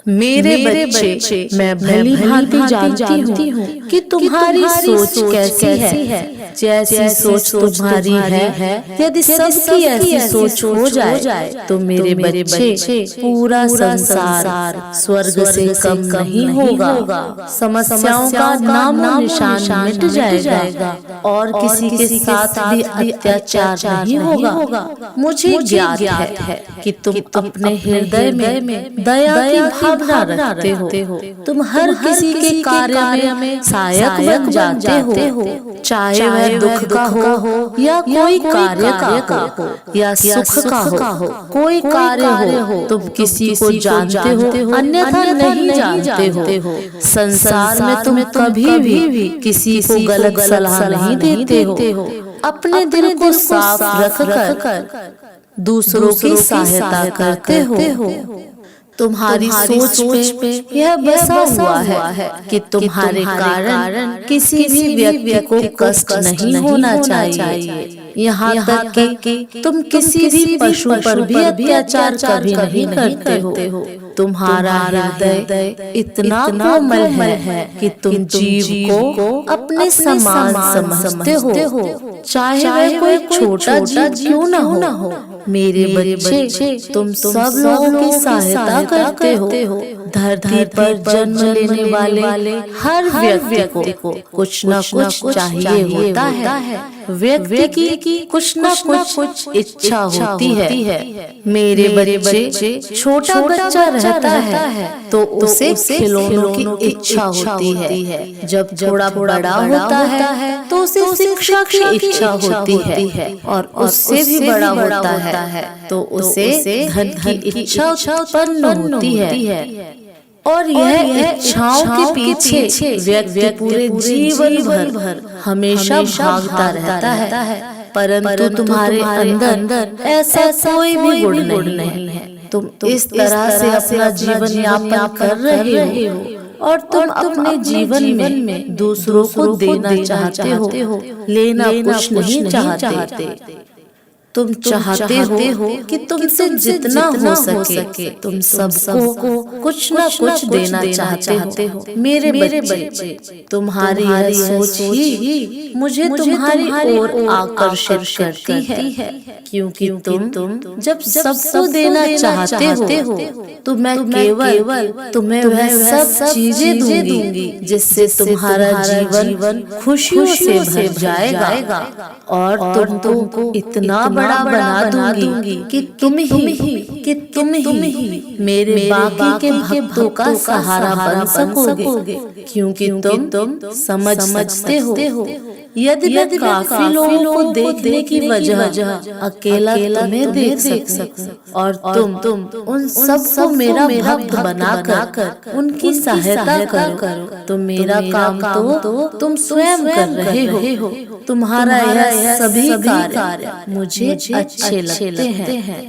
मेरे बच्चे, मैं भली भांति जानती हूँ कि तुम्हारी सोच कैसी है। जैसी सोच तुम्हारी है, यदि सबकी ऐसी सोच हो जाए तो मेरे बच्चे पूरा संसार स्वर्ग से कम नहीं होगा। समस्याओं का नाम निशान मिट जाएगा और किसी के साथ भी अत्याचार नहीं होगा। मुझे ज्ञात है कि तुम अपने हृदय में दया की भावना रखते हो। तुम हर किसी के कार्य में सहायक बन जाते हो, चाहे वह दुख का हो या कोई कार्य का हो या सुख का हो। कोई कार्य हो तुम किसी को जानते हो, अन्यथा नहीं जानते हो। संसार में तुम कभी भी किसी को गलत सलाह नहीं देते हो। अपने दिल को साफ रखकर दूसरों की सहायता करते हो। तुम्हारी सोच पे यह बसा हुआ है कि तुम्हारे कारण किसी भी व्यक्ति को कष्ट नहीं होना चाहिए। यहाँ तक कि तुम किसी भी पशु पर भी अत्याचार कभी नहीं करते हो। तुम्हारा हृदय इतना कोमल है कि तुम जीव को अपने समान समझते हो, चाहे वह कोई छोटा जीव क्यों न हो। मेरे बच्चे, तुम सब लोगों की सहायता करते हो। धरती पर जन्म लेने वाले हर व्यक्ति को कुछ न कुछ चाहिए होता है। व्यक्ति की कुछ न कुछ इच्छा होती है। मेरे बच्चे, छोटा बच्चा रहता है तो उसे खिलौनों की इच्छा होती है। जब थोड़ा बड़ा होता है तो उसे शिक्षा की इच्छा होती है, और उससे भी बड़ा होता है तो उसे धन की इच्छा उत्पन्न होती है। और यह इच्छाओं के पीछे व्यक्ति पूरे जीवन भर हमेशा भागता रहता है, परंतु तुम्हारे अंदर ऐसा कोई भी गुण नहीं है। तुम इस तरह से अपना जीवन यापन कर रहे हो और तुम अपने जीवन में दूसरों को देना चाहते हो, लेना कुछ नहीं चाहते। तुम चाहते हो कि तुमसे जितना हो सके तुम सबको कुछ न कुछ देना चाहते हो। मेरे बच्चे, तुम्हारी यह सोच ही मुझे तुम्हारी ओर आकर्षित करती है, क्योंकि तुम जब सबको देना चाहते हो तो मैं केवल तुम्हें वह सब चीजें दूंगी जिससे तुम्हारा जीवन खुशियों से भर जाएगा, और तुमको इतना बड़ा बना दूंगी कि तुम ही मेरे बाकी के भक्तों का सहारा बन सकोगे, क्योंकि तुम समझते हो यदि काफी लोगों को देखने की वजह अकेला तुम्हें देख सकूं और तुम उन सबको मेरा भक्त बनाकर उनकी सहायता करो तो मेरा काम तो तुम स्वयं कर रहे हो। तुम्हारा यह सभी कार्य मुझे अच्छे लगते हैं।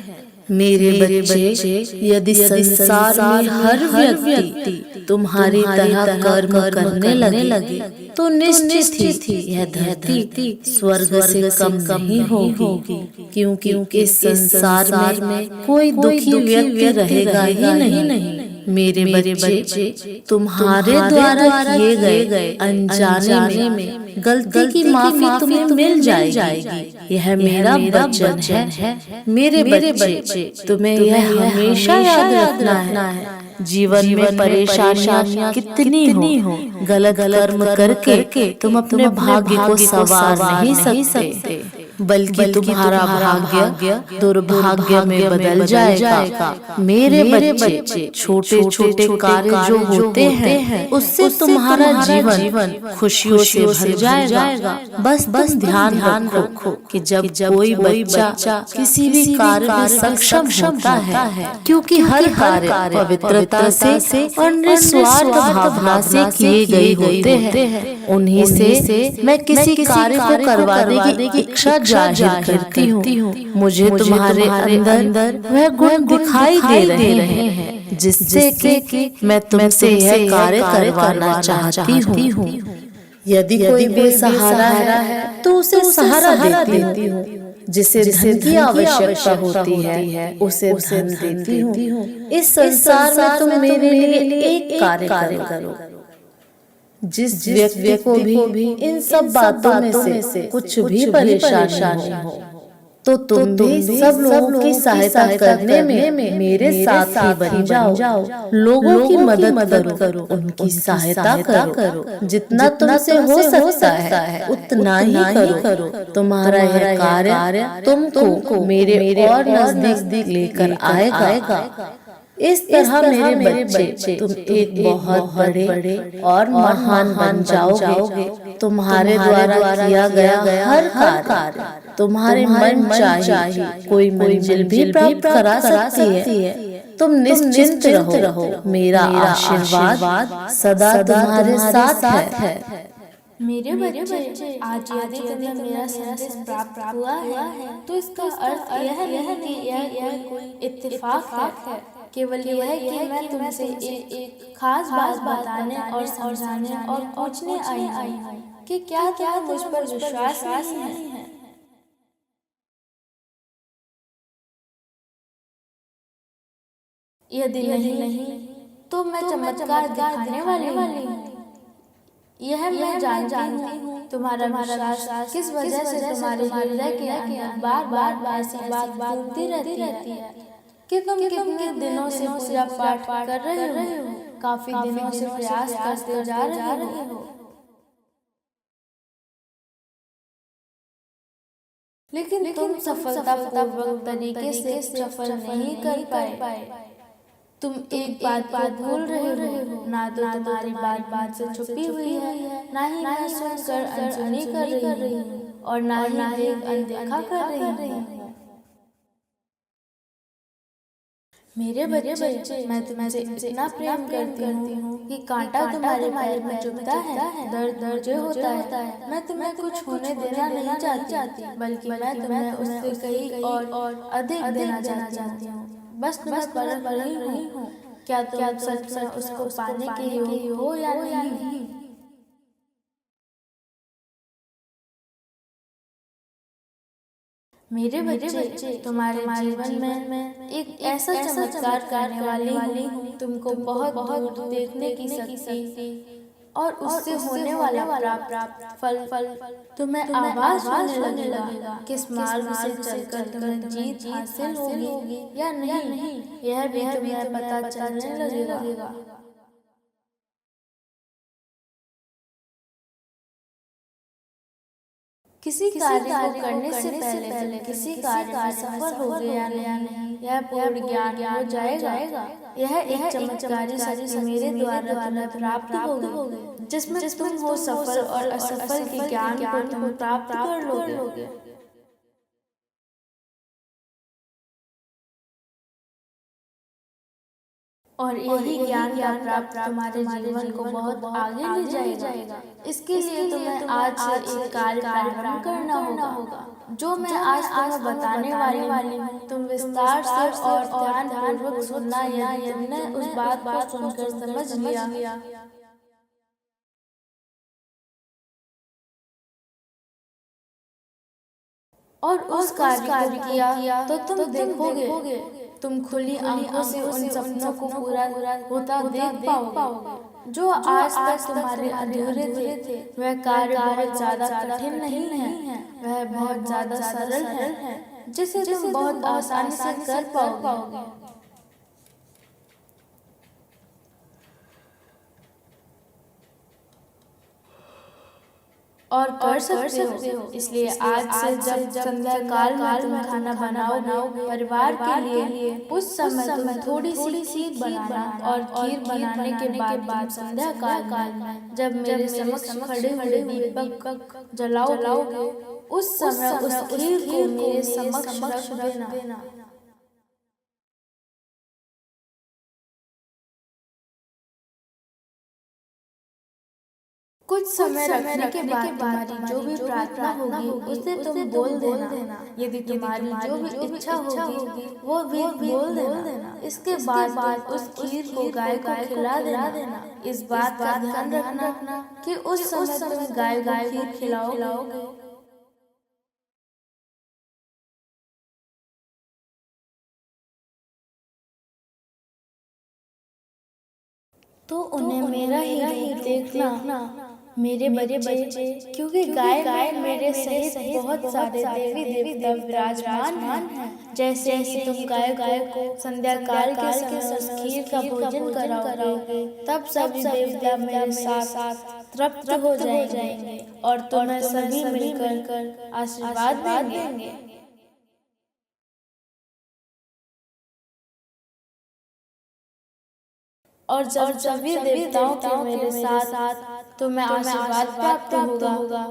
मेरे बच्चे, यदि संसार में हर व्यक्ति तुम्हारी तरह कर्म करने लगे तो निश्चित ही यह धरती स्वर्ग से कम नहीं होगी, क्योंकि इस संसार में कोई दुखी व्यक्ति रहेगा ही नहीं। मेरे बच्चे, तुम्हारे द्वारा किए गए अनजाने में गलती की माफी तुम्हें मिल जाएगी। यह मेरा वचन है। मेरे बच्चे, तुम्हें यह हमेशा याद रखना है। जीवन में परेशानियां कितनी हो, गलत कर्म करके तुम अपने भाग्य को संवार नहीं सकते, बल्कि तुम्हारा भाग्य दुर्भाग्य में बदल जाएगा। मेरे बच्चे, छोटे छोटे कार्य जो होते हैं उससे तुम्हारा जीवन खुशियों से भर जाएगा। बस ध्यान रखो कि जब कोई बच्चा किसी भी कार्य में सक्षम होता है, क्योंकि हर कार्य पवित्रता से और निस्वार्थ भावना से किए गए होते हैं, उन्हीं से मैं किसी कार्य को करवाने की इच्छा जाहिर करती हूँ। मुझे तुम्हारे अंदर वह गुण दिखाई दे रहे हैं जिससे कि मैं तुमसे यह कार्य करवाना चाहती हूँ। यदि कोई बेसहारा है तो उसे सहारा देती हूँ, जिसे धन की आवश्यकता होती है उसे धन देती हूँ। इस संसार में तुम मेरे लिए एक कार्य करो। जिस व्यक्ति को भी इन सब बातों में से कुछ भी परेशानी हो तो तुम भी सब लोगों की सहायता करने में मेरे साथ ही बन जाओ। लोगों की मदद करो, उनकी सहायता करो। जितना तुमसे हो सकता है उतना ही करो। तुम्हारा यह कार्य तुमको मेरे और नजदीक लेकर आएगा। इस तरह मेरे बच्चे तुम एक बहुत बड़े और महान बन जाओगे। तुम्हारे द्वारा किया गया हर कार्य तुम्हारे मन चाहे कोई मंजिल भी प्राप्त करा सकती है। तुम निश्चिंत रहो, मेरा आशीर्वाद सदा तुम्हारे साथ है। मेरे बच्चे, आज यदि तुम्हें मेरा संदेश प्राप्त हुआ है तो इसका अर्थ यह नहीं कि यह कोई इत्तेफाक है। केवल यह है कि मैं तुमसे एक खास बात बताने और समझाने और पूछने आई हूँ कि क्या क्या मुझ पर विश्वास नहीं है। यदि नहीं तो मैं चमत्कार दिखाने वाली हूँ। यह मैं जानती हूँ तुम्हारा विश्वास किस वजह से तुम्हारे हृदय के अंदर बार बार ऐसी बात घूमती रहती है कि तुम कितने दिनों से पूजा पाठ कर रहे हो, काफी दिनों से प्रयास करते जा रहे हो, लेकिन तुम सफलतापूर्वक तरीके से सफल नहीं कर पाए। तुम एक बात भूल रहे हो, ना तो तुम्हारी बात से छुपी हुई है, ना ही मैं सुनकर अनसुनी कर रही हूँ और ना ही अनदेखा कर रही हूँ। मेरे बच्चे, मैं तुमसे इतना प्रेम करती हूँ कि कांटा तुम्हारे पैर में चुभता है, दर्द मुझे होता है। मैं तुम्हें कुछ होने देना नहीं चाहती, बल्कि मैं तुम्हें उससे कहीं और अधिक देना चाहती हूँ। बस तुम्हें परख रही हूँ, क्या तुम सच में उसको पाने के योग्य हो या नहीं। मेरे बच्चे, तुम्हारे जीवन में एक ऐसा चमत्कार करने वाली हूँ। तुमको बहुत दूर देखने की शक्ति और उससे होने वाला प्राप्त फल तुम्हें आवाज होने लगेगा। किस मार्ग से चलकर तुम्हें जीत हासिल होगी या नहीं, यह भी तुम्हें पता चलने लगेगा। किसी कार्य को करने से पहले किसी कार्य में सफल हो गया या नहीं, यह पूर्ण ज्ञान हो जाएगा। यह एक चमत्कारी शक्ति मेरे द्वारा तुम्हें प्राप्त होगी, जिसमें तुम हो सफल और असफल के ज्ञान को तुम प्राप्त कर लोगे। और यही ज्ञान का प्राप्त तुम्हारे जीवन को बहुत आगे ले जाएगा। इसके लिए तुम्हें आज से एक कार्य प्रारंभ करना होगा, जो मैं आज तुम्हें बताने वाली हूँ। तुम विस्तार से और ध्यानपूर्वक सुनना। यदि तुमने उस बात को सुनकर समझ लिया और उस कार्य को किया तो तुम देखोगे, तुम खुली आंखों से उन सपनों को पूरा होता देख पाओगे जो आज तक तुम्हारे अधूरे थे। वह कार्य बहुत ज्यादा कठिन नहीं है, वह बहुत ज्यादा सरल है, जिसे तुम बहुत आसानी से कर पाओगे और कर सकते हो। इसलिए आज से जब संध्या काल में तुम खाना बनाओगे परिवार के लिए, उस समय तुम थोड़ी सी खीर बनाना और खीर बनाने के बाद संध्या काल में जब मेरे समक्ष खड़े हुए दीपक जलाओगे, उस समय उस खीर को मेरे समक्ष रख देना। कुछ समय रखने के बाद तुम्हारी जो भी प्रार्थना होगी उसे तुम बोल देना। यदि तुम्हारी जो भी इच्छा होगी वो भी बोल देना। इसके बाद उस खीर को गाय को खिला देना। इस बात का ध्यान रखना कि उस समय तुम गाय को खीर खिलाओगे। तो उन्हें मेरा ही रूप देखना मेरे बच्चे, क्योंकि गाय में मेरे सहित बहुत सारे देवी देवता विराजमान हैं। जैसे ही तुम गाय को संध्या काल के समय उस खीर का भोजन कराओगे, तब सभी देवता मेरे साथ तृप्त हो जाएंगे और तुम्हें सभी मिलकर आशीर्वाद देंगे। और जब सभी देवताओं के मेरे साथ तुम्हें आशीर्वाद प्राप्त होगा,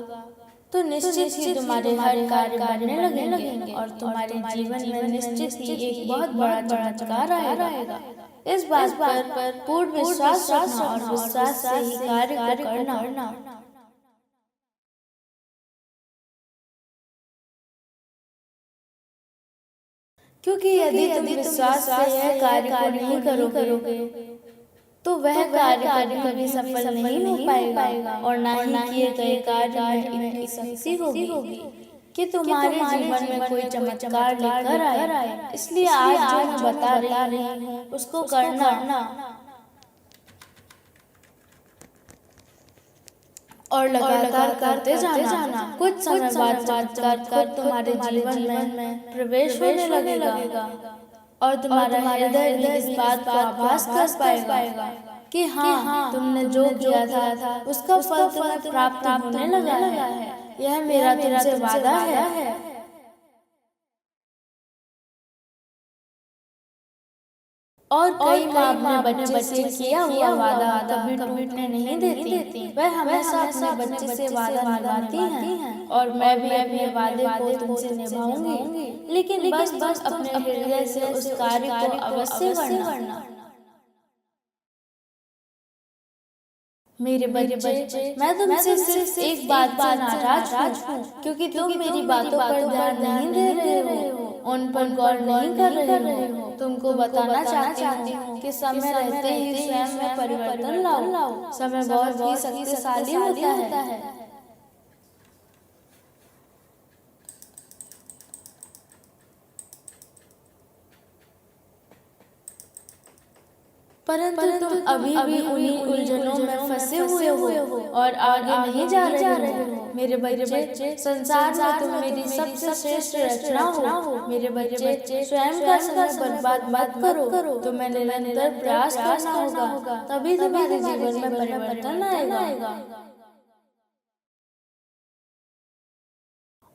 तो निश्चित ही तुम्हारे हर कार्य बनने लगेंगे और तुम्हारे जीवन में निश्चित ही एक बहुत बड़ा चमत्कार आएगा। इस बात पर पूर्ण विश्वास रखना और विश्वास से ही कार्य को करना। क्योंकि यदि तुम विश्वास से यह कार्य को नहीं करोगे, तो वह कार्य कभी सफल नहीं हो पाएगा और ना ही किए गए कार्य में इतनी शक्ति होगी कि तुम्हारे जीवन में कोई चमत्कार लेकर आए। इसलिए आज जो मैं बता रही हूँ उसको करना और लगातार करते जाना। कुछ समय बाद चमत्कार तुम्हारे जीवन में प्रवेश होने लगेगा और तुम्हारा हृदय इस बात का आभास कर पाएगा कि हाँ, तुमने जो किया था उसका फल तुम्हें प्राप्त होने लगा है। यह मेरा तुमसे वादा है। और कई माँ अपने बच्चे से किया हुआ वादा कभी टूटने नहीं देती। वह हमेशा अपने बच्चे से वादा निभाती हैं और मैं भी अपने वादे को तुमसे निभाऊंगी। लेकिन बस अपने हृदय से उस कार्य को अवश्य करना। मेरे बच्चे, मैं तुमसे सिर्फ एक बात से नाराज हूँ, क्योंकि तुम मेरी बातों पर ध्यान नहीं दे रहे हो, उन पर गौर नहीं कर रहे हो। तुमको बताना चाहती हूँ कि समय रहते ही स्वयं में परिवर्तन लाओ। समय बहुत ही शक्तिशाली होता है। परंतु तुम अभी भी उन्हीं उलझनों में फंसे हुए हो और आगे नहीं जा रहे हो। मेरे बच्चे, संसार में तुम मेरी सबसे श्रेष्ठ रचना हो। मेरे बच्चे, स्वयं का समय बर्बाद मत करो। तुम्हें निरंतर प्रयास करना होगा, तभी तुम्हारे जीवन में परिवर्तन आएगा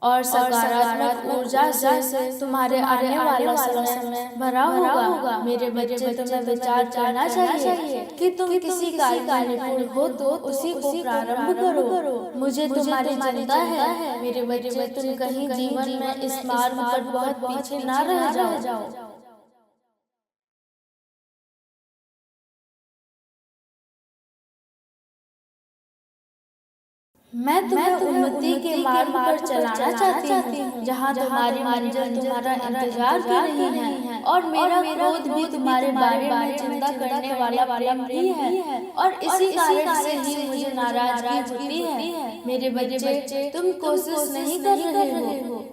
और सकारात्मक ऊर्जा से तुम्हारे आने वाला समय भरा होगा। मेरे बच्चे, तुम्हें विचार करना चाहिए कि तुम किसी कार्य में निपुण हो तो उसी को प्रारंभ करो। मुझे तुम्हारी चिंता है। मेरे बच्चे, तुम कहीं जीवन में इस मार्ग पर बहुत पीछे ना रह जाओ। मैं तुम्हें उन्नति के मार्ग पर चलाना चाहती हूँ, जहाँ तुम्हारी मंजिल तुम्हारा इंतजार कर रही है और मेरा क्रोध भी तुम्हारे बारे में चिंता करने वाला प्रेम भी है और इसी कारण से ही मुझे नाराजगी होती है। मेरे बच्चे, तुम कोशिश नहीं कर रहे हो।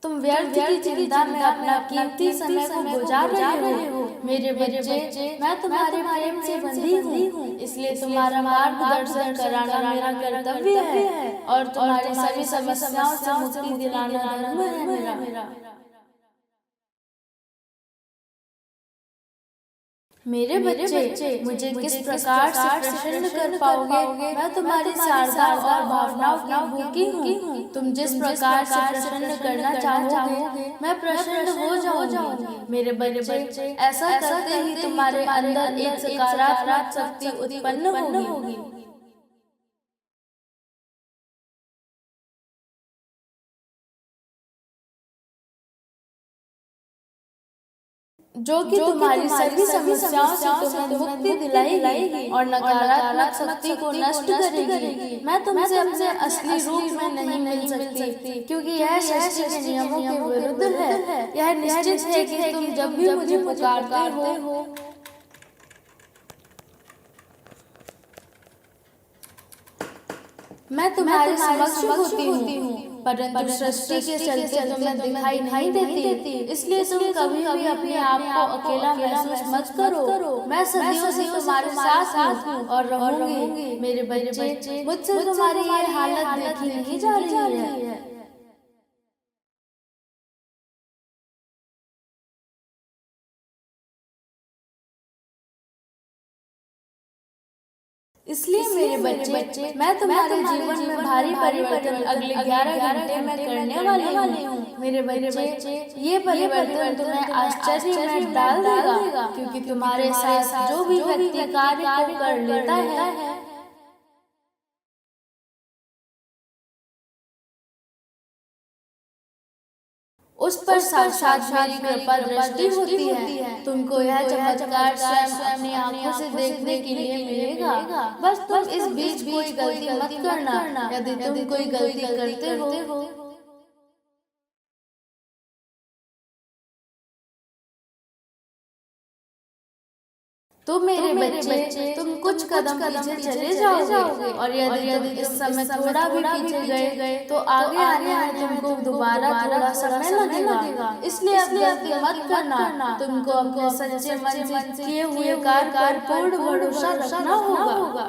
तुम व्यर्थ की चिंता में अपना कीमती समय को गुजार रहे हो। मेरे बच्चे, मैं तुम्हारे प्रेम से बंधी हूँ, इसलिए तुम्हारा मार्गदर्शन कराना मेरा कर्तव्य है और तुम्हारी सभी समस्याओं से मुक्ति दिलाना धर्म है मेरा। मेरे बच्चे, मुझे किस प्रकार से प्रसन्न कर पाओगे? मैं तुम्हारी शारदा और भावनाओं की भूखी हूँ। तुम जिस प्रकार से प्रसन्न करना चाहोगे, मैं प्रसन्न हो जाऊंगी। मेरे बच्चे, ऐसा करते ही तुम्हारे अंदर एक सकारात्मक शक्ति उत्पन्न होगी। जो कि तुम्हारी सभी समस्याओं से तुम्हें मुक्ति दिलाएगी और नकारात्मक शक्ति को नष्ट करेगी। मैं तुमसे अपने असली रूप में नहीं मिल सकती, क्योंकि यह सृष्टि के नियमों के विरुद्ध है। यह निश्चित है कि तुम जब भी मुझे पुकारते हो, मैं तुम्हारे समक्ष होती हूँ, परंतु सृष्टि के चलते तुम्हें दिखाई नहीं देती, इसलिए तुम कभी भी अपने आप को अकेला महसूस मत करो। मैं सदियों से तुम्हारे साथ हूँ और रहूंगी। मेरे बच्चे, मुझसे तुम्हारी ये हालत देखी नहीं जा रही है। इसलिए मेरे बच्चे, मैं तुम्हारे जीवन में भारी परिवर्तन अगले 11 घंटे में करने वाली हूँ। मेरे बच्चे, ये परिवर्तन तुम्हें आश्चर्य में डाल देगा, क्योंकि तुम्हारे साथ जो भी व्यक्ति कार्य कर लेता है उस पर साक्षात मेरी कृपा दृष्टि होती है। तुमको यह चमत्कार स्वयं अपनी आंखों से देखने के लिए मिलेगा। बस तुम इस बीच कोई गलती मत करना। यदि तुम कोई गलती करते हो तो मेरे बच्चे, तुम कुछ कदम पीछे चले जाओगे, और यदि इस समय थोड़ा भी पीछे गए तो आगे आने में तुमको दोबारा थोड़ा समय लगेगा। इसलिए अब गलती मत करना। तुमको अपने सच्चे मन से किए हुए कार्य पर पूर्ण भरोसा रखना होगा।